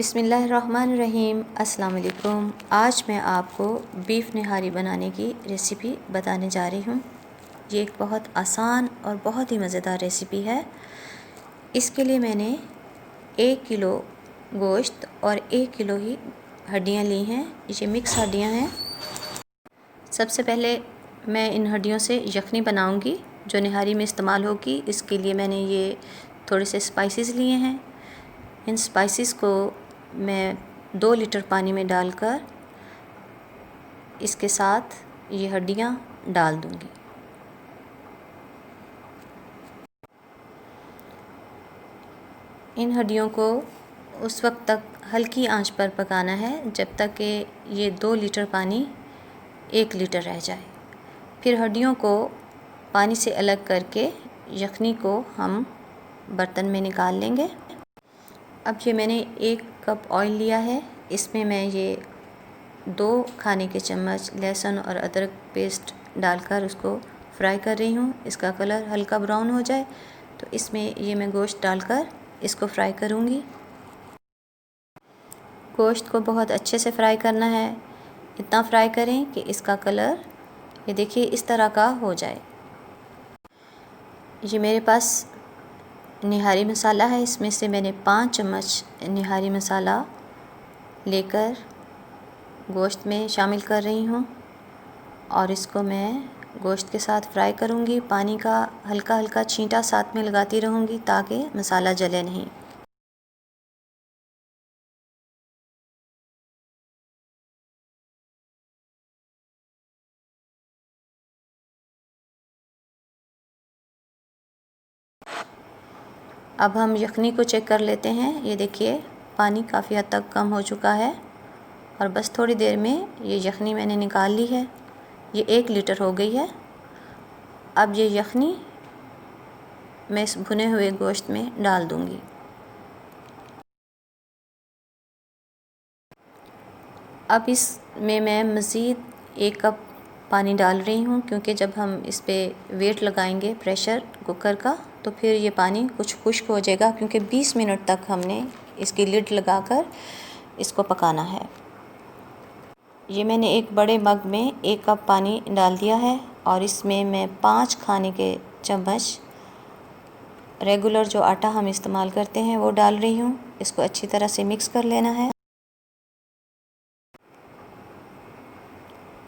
बिस्मिल्लाहिर्रहमानिर्रहीम। अस्सलाम वालेकुम। आज मैं आपको बीफ निहारी बनाने की रेसिपी बताने जा रही हूँ। ये एक बहुत आसान और बहुत ही मज़ेदार रेसिपी है। इसके लिए मैंने 1 किलो गोश्त और 1 किलो ही हड्डियाँ ली हैं। ये मिक्स हड्डियाँ हैं। सबसे पहले मैं इन हड्डियों से यखनी बनाऊँगी जो निहारी में इस्तेमाल होगी। इसके लिए मैंने ये थोड़े से स्पाइसेस लिए हैं। इन स्पाइसेस को मैं 2 लीटर पानी में डालकर इसके साथ ये हड्डियाँ डाल दूँगी। इन हड्डियों को उस वक्त तक हल्की आंच पर पकाना है जब तक कि ये 2 लीटर पानी 1 लीटर रह जाए। फिर हड्डियों को पानी से अलग करके यखनी को हम बर्तन में निकाल लेंगे। अब ये मैंने 1 कप ऑयल लिया है। इसमें मैं ये 2 खाने के चम्मच लहसुन और अदरक पेस्ट डालकर उसको फ्राई कर रही हूँ। इसका कलर हल्का ब्राउन हो जाए तो इसमें ये मैं गोश्त डालकर इसको फ्राई करूँगी। गोश्त को बहुत अच्छे से फ्राई करना है। इतना फ्राई करें कि इसका कलर ये देखिए इस तरह का हो जाए। ये मेरे पास निहारी मसाला है। इसमें से मैंने 5 चम्मच निहारी मसाला लेकर गोश्त में शामिल कर रही हूँ और इसको मैं गोश्त के साथ फ्राई करूँगी। पानी का हल्का हल्का छींटा साथ में लगाती रहूँगी ताकि मसाला जले नहीं। अब हम यखनी को चेक कर लेते हैं। ये देखिए पानी काफ़ी हद तक कम हो चुका है और बस थोड़ी देर में ये यखनी मैंने निकाल ली है। ये 1 लीटर हो गई है। अब ये यखनी मैं इस भुने हुए गोश्त में डाल दूँगी। अब इसमें मैं मज़ीद 1 कप पानी डाल रही हूँ क्योंकि जब हम इस पे वेट लगाएंगे प्रेशर कुकर का तो फिर ये पानी कुछ खुश्क हो जाएगा क्योंकि 20 मिनट तक हमने इसकी लिड लगाकर इसको पकाना है। ये मैंने एक बड़े मग में 1 कप पानी डाल दिया है और इसमें मैं 5 खाने के चम्मच रेगुलर जो आटा हम इस्तेमाल करते हैं वो डाल रही हूँ। इसको अच्छी तरह से मिक्स कर लेना है।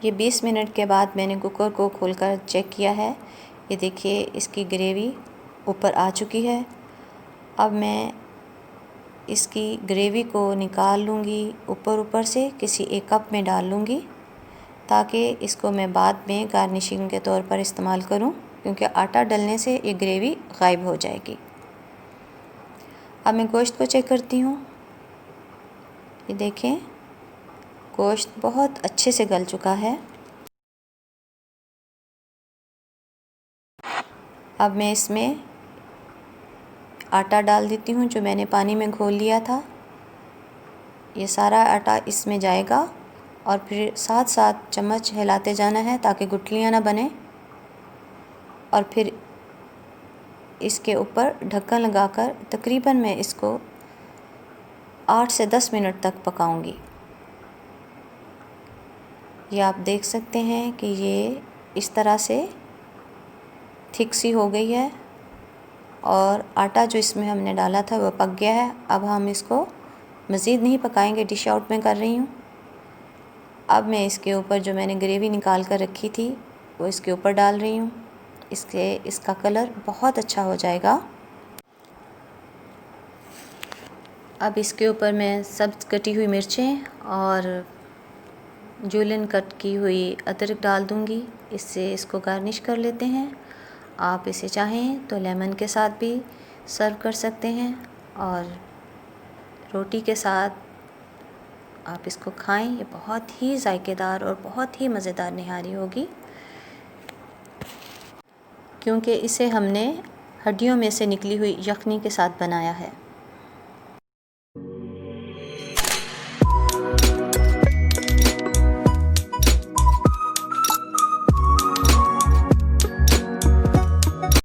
ये 20 मिनट के बाद मैंने कुकर को खोलकर चेक किया है। ये देखिए इसकी ग्रेवी ऊपर आ चुकी है। अब मैं इसकी ग्रेवी को निकाल लूँगी, ऊपर से किसी एक कप में डाल लूँगी ताकि इसको मैं बाद में गार्निशिंग के तौर पर इस्तेमाल करूँ क्योंकि आटा डलने से ये ग्रेवी गायब हो जाएगी। अब मैं गोश्त को चेक करती हूँ। ये देखें गोश्त बहुत अच्छे से गल चुका है। अब मैं इसमें आटा डाल देती हूँ जो मैंने पानी में घोल लिया था। ये सारा आटा इसमें जाएगा और फिर साथ साथ चम्मच हिलाते जाना है ताकि गुठलियाँ ना बने और फिर इसके ऊपर ढक्कन लगाकर तकरीबन मैं इसको 8 से 10 मिनट तक पकाऊंगी। ये आप देख सकते हैं कि ये इस तरह से थिक सी हो गई है और आटा जो इसमें हमने डाला था वो पक गया है। अब हम इसको मज़ीद नहीं पकाएंगे, डिश आउट में कर रही हूँ। अब मैं इसके ऊपर जो मैंने ग्रेवी निकाल कर रखी थी वो इसके ऊपर डाल रही हूँ। इसका कलर बहुत अच्छा हो जाएगा। अब इसके ऊपर मैं सब्ज़ कटी हुई मिर्चें और जूलियन कट की हुई अदरक डाल दूँगी। इससे इसको गार्निश कर लेते हैं। आप इसे चाहें तो लेमन के साथ भी सर्व कर सकते हैं और रोटी के साथ आप इसको खाएं। ये बहुत ही जायकेदार और बहुत ही मज़ेदार निहारी होगी क्योंकि इसे हमने हड्डियों में से निकली हुई यखनी के साथ बनाया है।